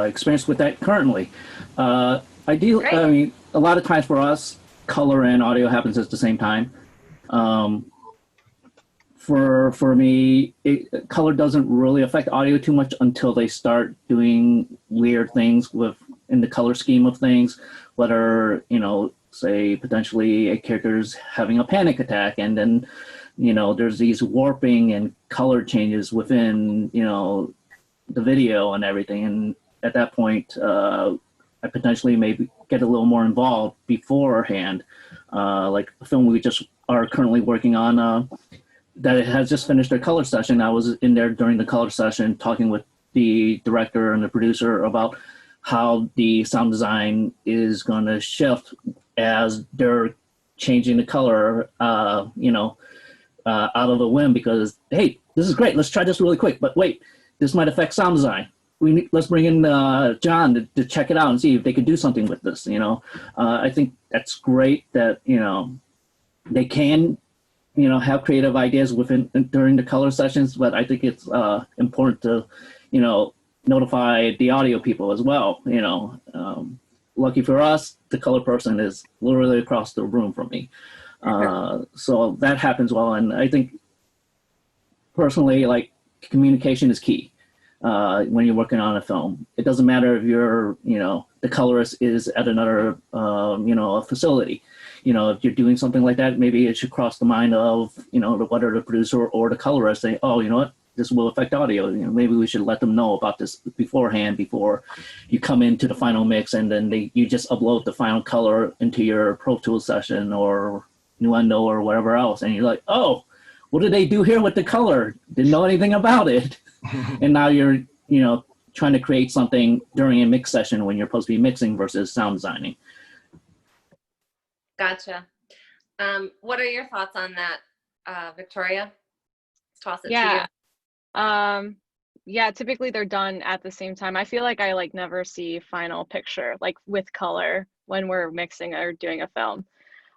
experience with that currently. Ideally, I mean, a lot of times for us, color and audio happens at the same time. For me, color doesn't really affect audio too much until they start doing weird things in the color scheme of things, whether, you know, say potentially a character's having a panic attack, and then, you know, there's these warping and color changes within, you know, the video and everything. And at that point, I potentially maybe get a little more involved beforehand. Like the film we just are currently working on, that it has just finished their color session. I was in there during the color session talking with the director and the producer about how the sound design is going to shift as they're changing the color, you know, out of a whim because, hey, this is great. Let's try this really quick. But wait, this might affect sound design. Let's bring in John to check it out and see if they could do something with this. I think that's great that they can have creative ideas during the color sessions. But I think it's important to notify the audio people as well. Lucky for us, the color person is literally across the room from me. So that happens well. And I think personally, like, communication is key when you're working on a film. It doesn't matter if you're, the colorist is at another, a facility. If you're doing something like that, maybe it should cross the mind of, whether the producer or the colorist say, oh, you know what, this will affect audio. Maybe we should let them know about this beforehand before you come into the final mix, and then you just upload the final color into your Pro Tools session or Nuendo or whatever else, and you're like, oh, what did they do here with the color? Didn't know anything about it. And now you're, trying to create something during a mix session when you're supposed to be mixing versus sound designing. Gotcha. What are your thoughts on that, Victoria? Let's toss it to you. Yeah, typically they're done at the same time. I feel like I never see final picture with color when we're mixing or doing a film.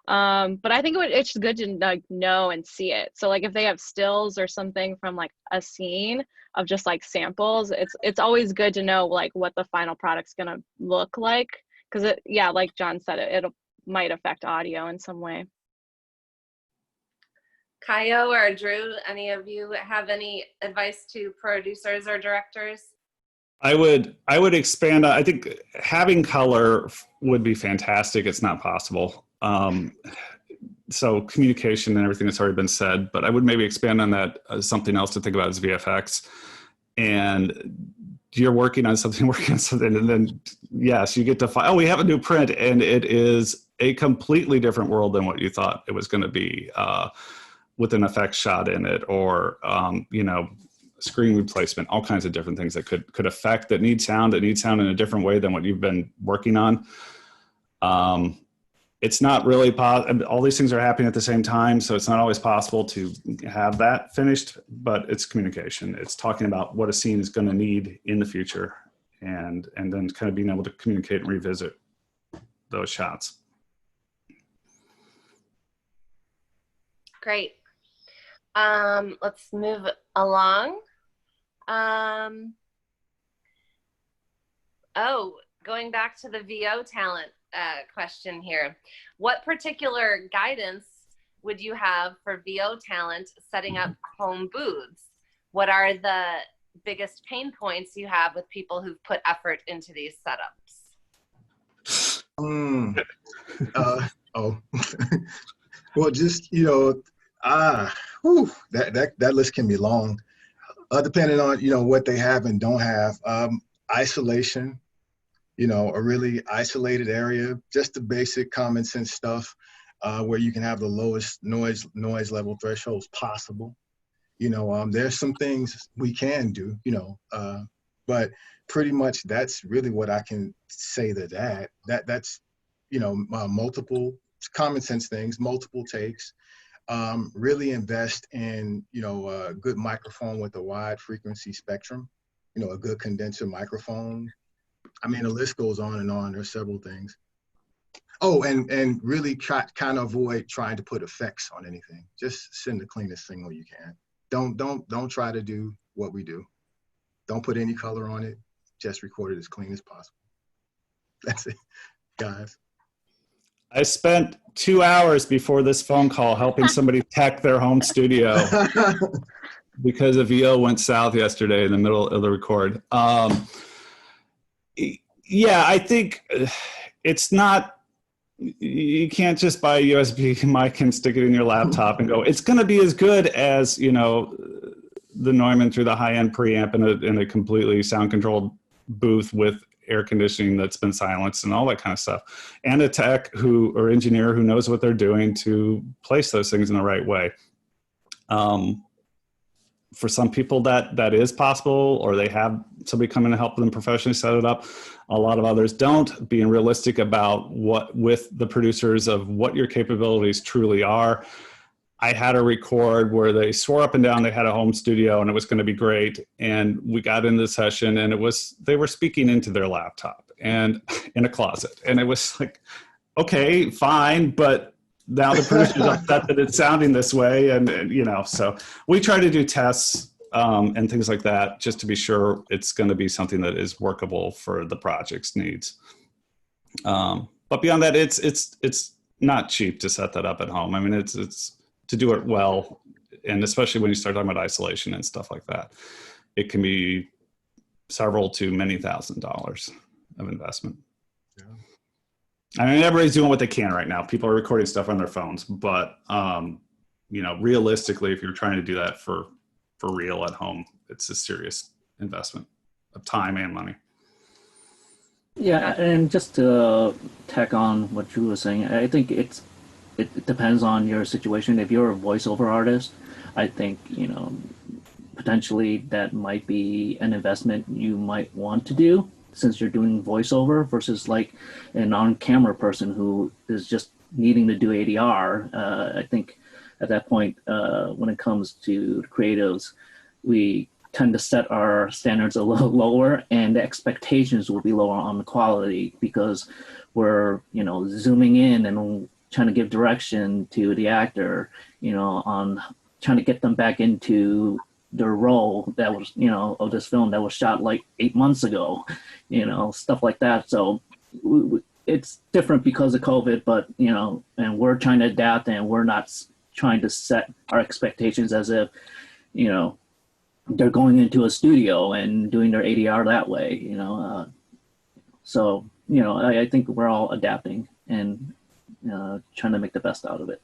But I think it's good to know and see it. So if they have stills or something from a scene of just samples, it's always good to know what the final product's gonna look like, because like John said, it might affect audio in some way. Kayo or Drew, any of you have any advice to producers or directors? I would expand. I think having color would be fantastic. It's not possible. So communication and everything that's already been said, but I would maybe expand on that. Something else to think about is VFX. And you're working on something, and then yes, you get to find, oh, we have a new print, and it is a completely different world than what you thought it was going to be, with an effects shot in it, or screen replacement, all kinds of different things that could affect, that need sound in a different way than what you've been working on. It's not really all these things are happening at the same time, so it's not always possible to have that finished, but it's communication. It's talking about what a scene is going to need in the future, and then kind of being able to communicate and revisit those shots. Great. Let's move along. Going back to the VO talent question here. What particular guidance would you have for VO talent setting up home booths? What are the biggest pain points you have with people who've put effort into these setups? Well, just, that list can be long, depending on, what they have and don't have. Isolation, a really isolated area, just the basic common sense stuff, where you can have the lowest noise level thresholds possible. There's some things we can do, but pretty much that's really what I can say to that's, multiple common sense things, multiple takes. Really invest in, a good microphone with a wide frequency spectrum, a good condenser microphone. I mean, the list goes on and on. There's several things. Oh, and really kind of avoid trying to put effects on anything. Just send the cleanest signal you can. Don't try to do what we do. Don't put any color on it. Just record it as clean as possible. That's it, guys. I spent 2 hours before this phone call helping somebody tech their home studio because a VO went south yesterday in the middle of the record. Yeah, I think it's not, you can't just buy a USB mic and stick it in your laptop and go, it's going to be as good as, the Neumann through the high-end preamp in a completely sound-controlled booth with air conditioning that's been silenced and all that kind of stuff, and a tech or engineer who knows what they're doing to place those things in the right way. For some people that is possible, or they have somebody come in and help them professionally set it up. A lot of others don't. Being realistic about with the producers of what your capabilities truly are. I had a record where they swore up and down they had a home studio and it was going to be great. And we got into the session and they were speaking into their laptop and in a closet. And it was like, okay, fine. But now the producer's upset that it's sounding this way. And, so we try to do tests and things like that just to be sure it's going to be something that is workable for the project's needs. But beyond that, it's not cheap to set that up at home. I mean, it's to do it well, and especially when you start talking about isolation and stuff like that, it can be several to many $1,000s of investment. Yeah. I mean, everybody's doing what they can right now. People are recording stuff on their phones, but realistically, if you're trying to do that for real at home, it's a serious investment of time and money. Yeah, and just to tack on what Drew was saying, I think it depends on your situation. If you're a voiceover artist, I think, potentially that might be an investment you might want to do since you're doing voiceover versus like an on-camera person who is just needing to do ADR. I think at that point, when it comes to creatives, we tend to set our standards a little lower and the expectations will be lower on the quality because we're, zooming in and trying to give direction to the actor, on trying to get them back into their role that was, of this film that was shot like 8 months ago, stuff like that. So it's different because of COVID, but, and we're trying to adapt and we're not trying to set our expectations as if, they're going into a studio and doing their ADR that way, So, I think we're all adapting and trying to make the best out of it.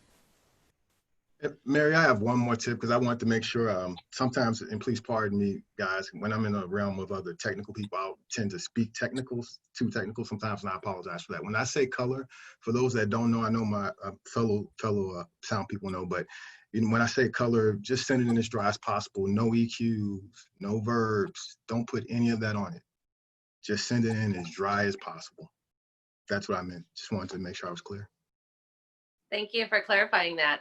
Mary, I have one more tip because I want to make sure sometimes, and please pardon me, guys, when I'm in a realm of other technical people, I'll tend to speak too technical sometimes, and I apologize for that. When I say color, for those that don't know, I know my fellow sound people know, but when I say color, just send it in as dry as possible. No EQs, no verbs. Don't put any of that on it. Just send it in as dry as possible. That's what I meant. Just wanted to make sure I was clear. Thank you for clarifying that.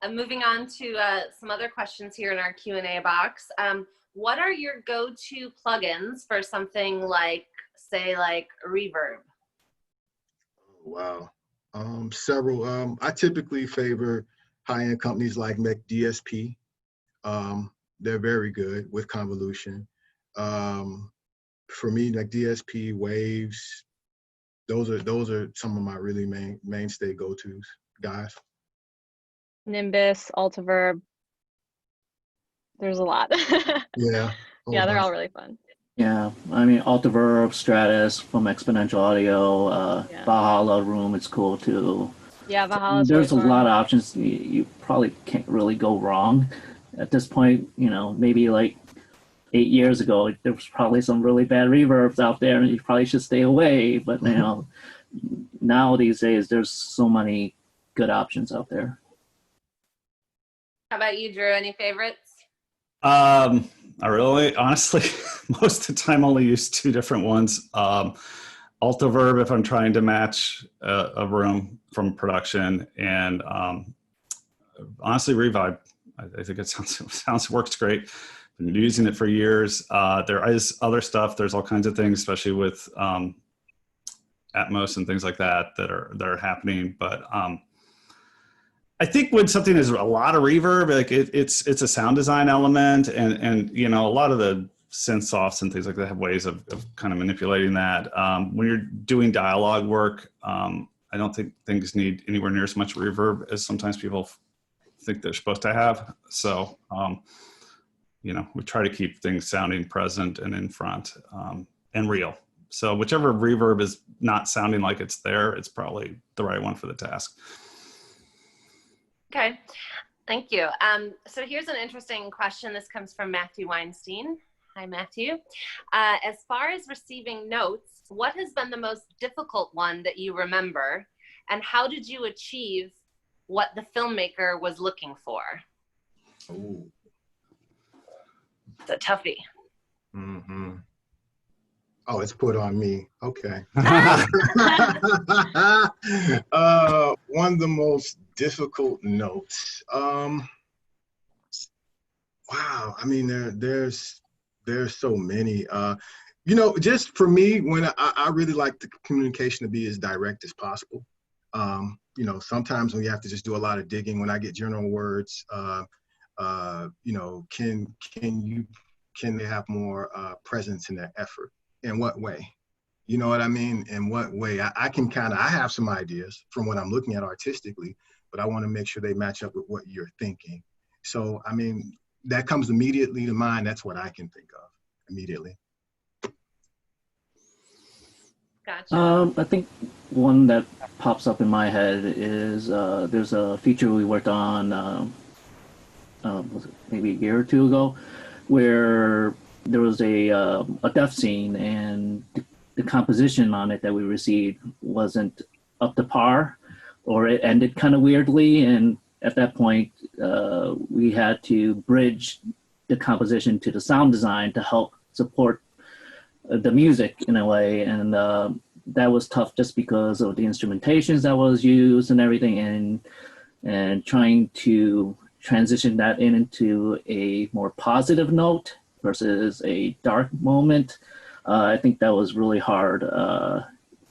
Moving on to some other questions here in our Q&A box. What are your go-to plugins for something like, say, like Reverb? Wow. Several. I typically favor high-end companies like DSP. They're very good with convolution. For me, like DSP, Waves, those are some of my really mainstay go-tos, guys. Nimbus, Altiverb. There's a lot. Yeah. Yeah, they're all really fun. Yeah, I mean, Altiverb, Stratus from Exponential Audio, Valhalla Room, it's cool too. Yeah, Valhalla. There's really a lot of options. You probably can't really go wrong at this point. Maybe like 8 years ago, there was probably some really bad reverbs out there, and you probably should stay away. But now these days, there's so many good options out there. How about you, Drew? Any favorites? I really, honestly, most of the time only use two different ones. Altiverb if I'm trying to match a room from production, and honestly, Revibe. I think it sounds works great. Been using it for years. There is other stuff. There's all kinds of things, especially with Atmos and things like that that are happening. But I think when something is a lot of reverb, like it's a sound design element, and a lot of the synth softs and things like that have ways of kind of manipulating that. When you're doing dialogue work, I don't think things need anywhere near as much reverb as sometimes people think they're supposed to have. So, we try to keep things sounding present and in front and real. So whichever reverb is not sounding like it's there, it's probably the right one for the task. Okay, thank you. So here's an interesting question. This comes from Matthew Weinstein. Hi, Matthew. As far as receiving notes, what has been the most difficult one that you remember? And how did you achieve what the filmmaker was looking for? Ooh. It's a toughie. Mm-hmm. Oh, it's put on me. Okay. One of the most difficult notes. Wow. I mean, there's so many. You know, just for me, when I really like the communication to be as direct as possible. You know, sometimes when you have to just do a lot of digging, when I get general words, you know, can they have more presence in their effort? In what way? You know what I mean? In what way? I can I have some ideas from what I'm looking at artistically, but I want to make sure they match up with what you're thinking. So, I mean, that comes immediately to mind. That's what I can think of immediately. Gotcha. I think one that pops up in my head is there's a feature we worked on was it maybe a year or two ago, where there was a death scene, and the composition on it that we received wasn't up to par, or it ended kind of weirdly, and at that point we had to bridge the composition to the sound design to help support the music in a way, and that was tough just because of the instrumentations that was used and everything, and trying to transition that into a more positive note versus a dark moment. I think that was really hard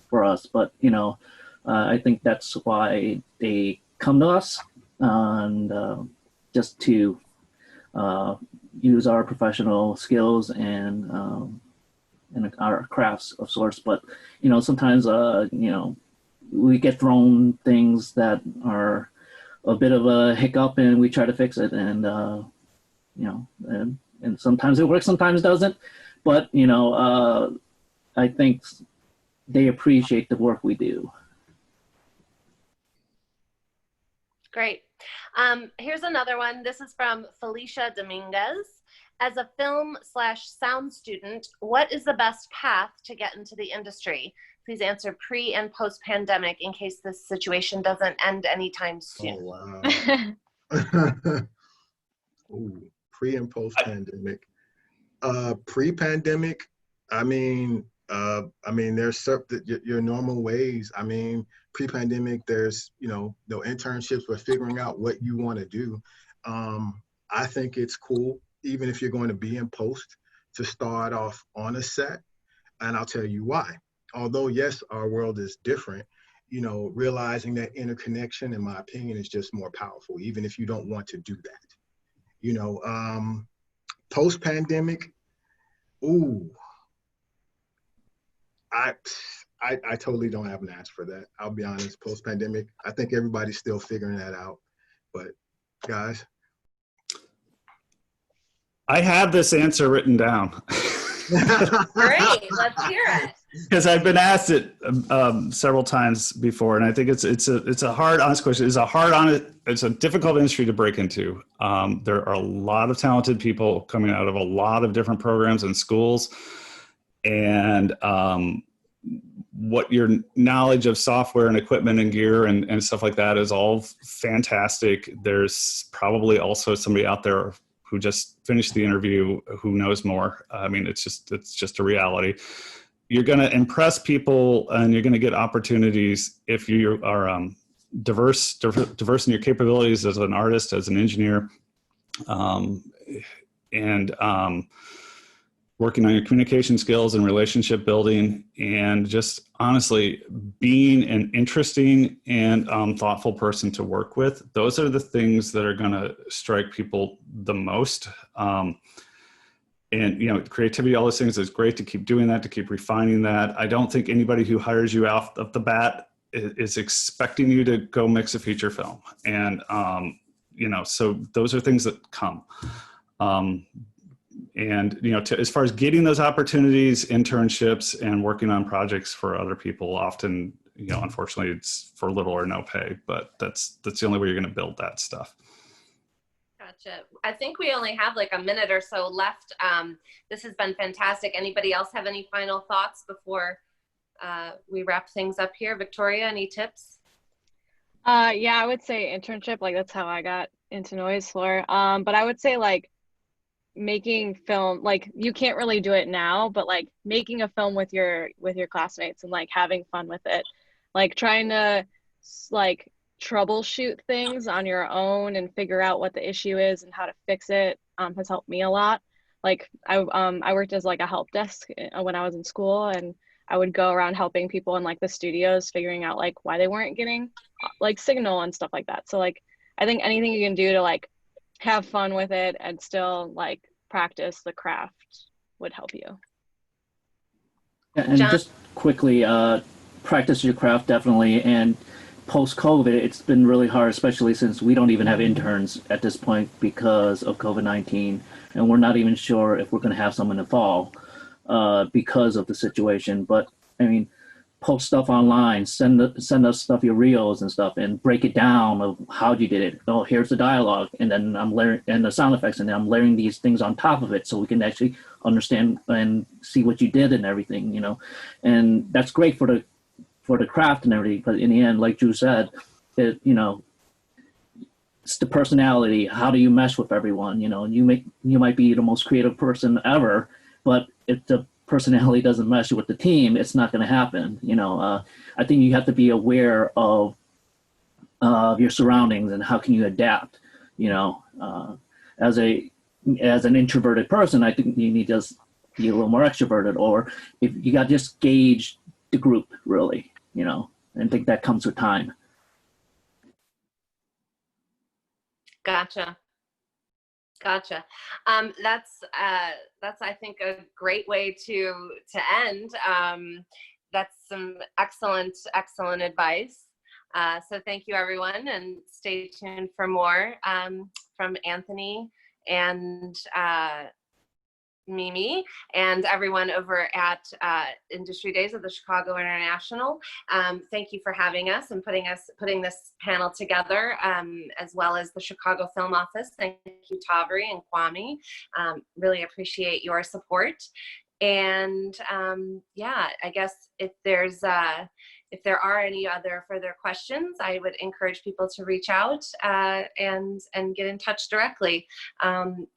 for us, but you know, I think that's why they come to us, and just to use our professional skills and our crafts of sorts. But you know, sometimes you know, we get thrown things that are a bit of a hiccup, and we try to fix it, and you know, and sometimes it works, sometimes it doesn't. But you know, I think they appreciate the work we do. Great. Here's another one. This is from Felicia Dominguez. As a film/sound student, what is the best path to get into the industry? Please answer pre and post pandemic in case this situation doesn't end anytime soon. Oh, wow. Ooh, pre and post pandemic. Pre-pandemic, I mean, there's your normal ways. I mean, pre-pandemic, there's, you know, no internships, but figuring out what you want to do. I think it's cool, even if you're going to be in post, to start off on a set. And I'll tell you why. Although, yes, our world is different, you know, realizing that interconnection, in my opinion, is just more powerful, even if you don't want to do that. You know, post-pandemic, ooh, I totally don't have an answer for that. I'll be honest. Post-pandemic, I think everybody's still figuring that out. But guys, I have this answer written down. Great, let's hear it. Because I've been asked it several times before, and I think it's a hard, honest question. It's a difficult industry to break into. There are a lot of talented people coming out of a lot of different programs and schools, and what your knowledge of software and equipment and gear and stuff like that is all fantastic. There's probably also somebody out there who just finished the interview who knows more. I mean, it's just a reality. You're going to impress people, and you're going to get opportunities if you are diverse in your capabilities as an artist, as an engineer, and working on your communication skills and relationship building, and just honestly being an interesting and thoughtful person to work with. Those are the things that are going to strike people the most. And, you know, creativity, all those things, is great to keep doing that, to keep refining that. I don't think anybody who hires you out of the bat is expecting you to go mix a feature film. And, you know, so those are things that come. And, you know, as far as getting those opportunities, internships, and working on projects for other people, often, you know, unfortunately, it's for little or no pay, but that's the only way you're going to build that stuff. Gotcha. I think we only have like a minute or so left. This has been fantastic. Anybody else have any final thoughts before we wrap things up here? Victoria, any tips? Yeah, I would say internship. Like, that's how I got into Noise Floor. But I would say, like, making film, like, you can't really do it now, but like making a film with your classmates and like having fun with it, like trying to like troubleshoot things on your own and figure out what the issue is and how to fix it has helped me a lot. Like I worked as like a help desk when I was in school, and I would go around helping people in like the studios, figuring out like why they weren't getting like signal and stuff like that. So like I think anything you can do to like have fun with it and still like practice the craft would help you. And John? just quickly, practice your craft definitely. And post-COVID, it's been really hard, especially since we don't even have interns at this point because of COVID-19, and we're not even sure if we're going to have some in the fall because of the situation. But I mean, post stuff online, send us stuff, your reels and stuff, and break it down of how you did it. Oh, here's the dialogue, and then I'm layering, and the sound effects, and then I'm layering these things on top of it so we can actually understand and see what you did and everything, you know. And that's great for the craft and everything, but in the end, like Drew said, it, you know, it's the personality. How do you mesh with everyone? You know, you might be the most creative person ever, but if the personality doesn't mesh with the team, it's not going to happen. You know, I think you have to be aware of your surroundings and how can you adapt. You know, as an introverted person, I think you need to just be a little more extroverted, or if you got to just gauge the group really, you know, and I think that comes with time. Gotcha. That's I think a great way to end. That's some excellent advice. So thank you, everyone, and stay tuned for more from Anthony and Mimi and everyone over at Industry Days of the Chicago International. Thank you for having us and putting this panel together, as well as the Chicago Film Office. Thank you, Tavri and Kwame. Really appreciate your support. And yeah, I guess if there are any other further questions, I would encourage people to reach out and get in touch directly.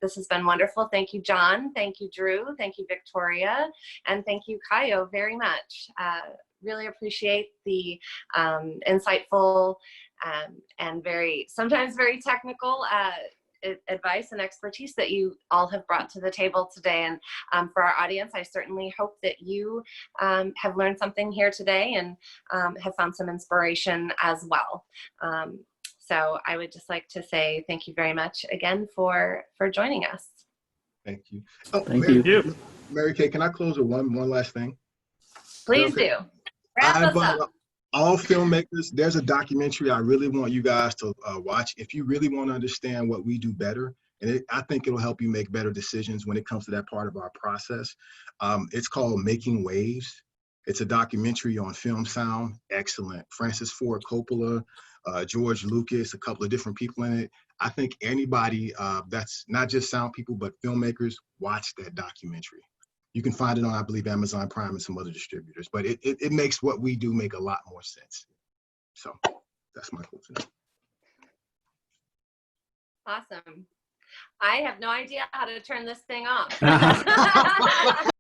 This has been wonderful. Thank you, John. Thank you, Drew. Thank you, Victoria. And thank you, Kayo, very much. Really appreciate the insightful and sometimes very technical advice and expertise that you all have brought to the table today. And for our audience, I certainly hope that you have learned something here today and have found some inspiration as well. So I would just like to say thank you very much again for joining us. Thank you. Oh, Thank you. Mary Kay, can I close with one last thing? Please do. Wrap us up. All filmmakers, there's a documentary I really want you guys to watch if you really want to understand what we do better. And I think it'll help you make better decisions when it comes to that part of our process. It's called Making Waves. It's a documentary on film sound. Excellent. Francis Ford Coppola, George Lucas, a couple of different people in it. I think anybody that's not just sound people, but filmmakers, watch that documentary. You can find it on, I believe, Amazon Prime and some other distributors, but it makes what we do make a lot more sense. So that's my closing. Awesome. I have no idea how to turn this thing off.